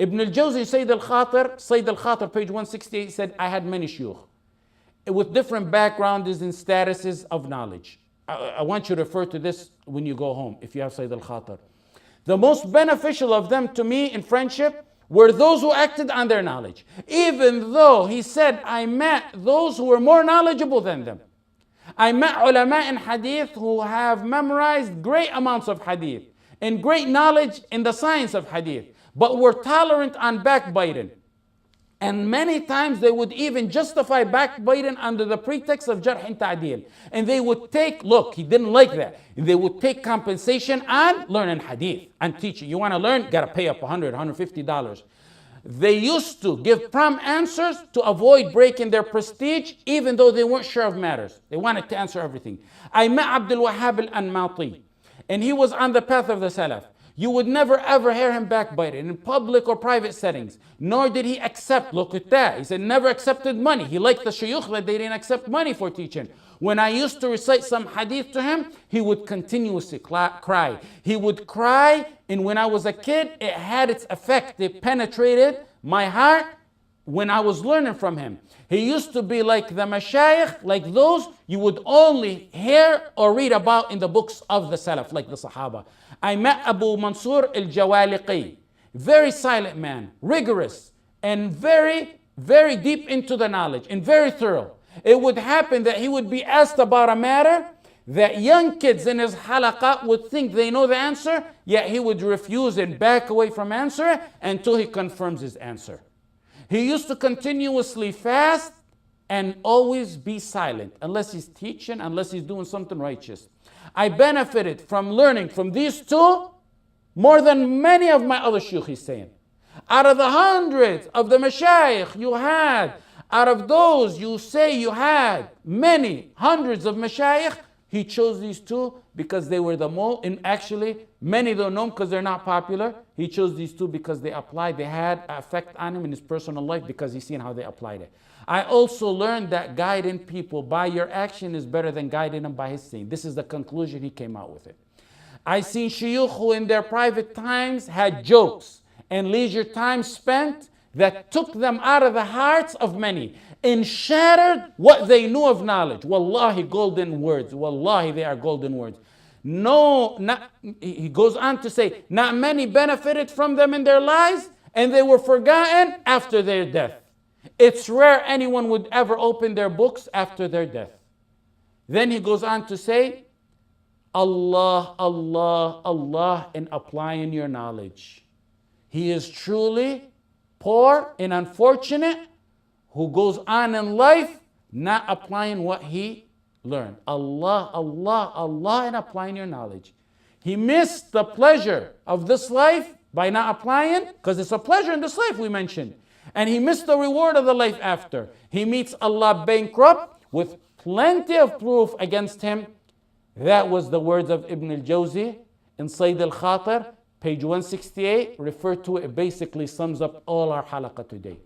Ibn al-Jawzi, Sayyid al-Khatir, page 168, said, I had many shuyukh with different backgrounds and statuses of knowledge. I want you to refer to this when you go home, if you have Sayyid al-Khatir. The most beneficial of them to me in friendship were those who acted on their knowledge. Even though he said, I met those who were more knowledgeable than them. I met ulama in hadith who have memorized great amounts of hadith and great knowledge in the science of hadith, but were tolerant on backbiting. And many times they would even justify backbiting under the pretext of jarh and ta'dil. And they would take, look, he didn't like that. They would take compensation on learning hadith and teaching. You want to learn? Got to pay up $100, $150. They used to give prompt answers to avoid breaking their prestige, even though they weren't sure of matters. They wanted to answer everything. I met Abdul Wahhab al-Anmati, and he was on the path of the Salaf. You would never ever hear him backbiting in public or private settings, nor did he accept, look at that, he said never accepted money. He liked the shuyukh that they didn't accept money for teaching. When I used to recite some hadith to him, he would continuously cry. He would cry, and when I was a kid, it had its effect. It penetrated my heart when I was learning from him. He used to be like the mashayikh, like those you would only hear or read about in the books of the Salaf, like the Sahaba. I met Abu Mansur al-Jawaliqi, very silent man, rigorous, and very, very deep into the knowledge, and very thorough. It would happen that he would be asked about a matter that young kids in his halaqah would think they know the answer, yet he would refuse and back away from answering until he confirms his answer. He used to continuously fast and always be silent, unless he's teaching, unless he's doing something righteous. I benefited from learning from these two more than many of my other shuyukh, he's saying. Out of the hundreds of the mashayikh you had, out of those you say you had many hundreds of mashayikh, he chose these two because they were the most, and actually many don't know because they're not popular. He chose these two because they applied, they had an effect on him in his personal life because he's seen how they applied it. I also learned that guiding people by your action is better than guiding them by his saying. This is the conclusion he came out with it. I seen shuyukh who in their private times had jokes and leisure time spent that took them out of the hearts of many and shattered what they knew of knowledge. Wallahi, golden words. Wallahi, they are golden words. He goes on to say, not many benefited from them in their lives, and they were forgotten after their death. It's rare anyone would ever open their books after their death. Then he goes on to say, Allah, Allah, Allah in applying your knowledge. He is truly poor and unfortunate who goes on in life not applying what he learned. Allah, Allah, Allah in applying your knowledge. He missed the pleasure of this life by not applying, because it's a pleasure in this life we mentioned. And he missed the reward of the life after. He meets Allah bankrupt with plenty of proof against him. That was the words of Ibn al-Jawzi in Sayyid al-Khatir, page 168. Refer to it. It basically sums up all our halaqah today.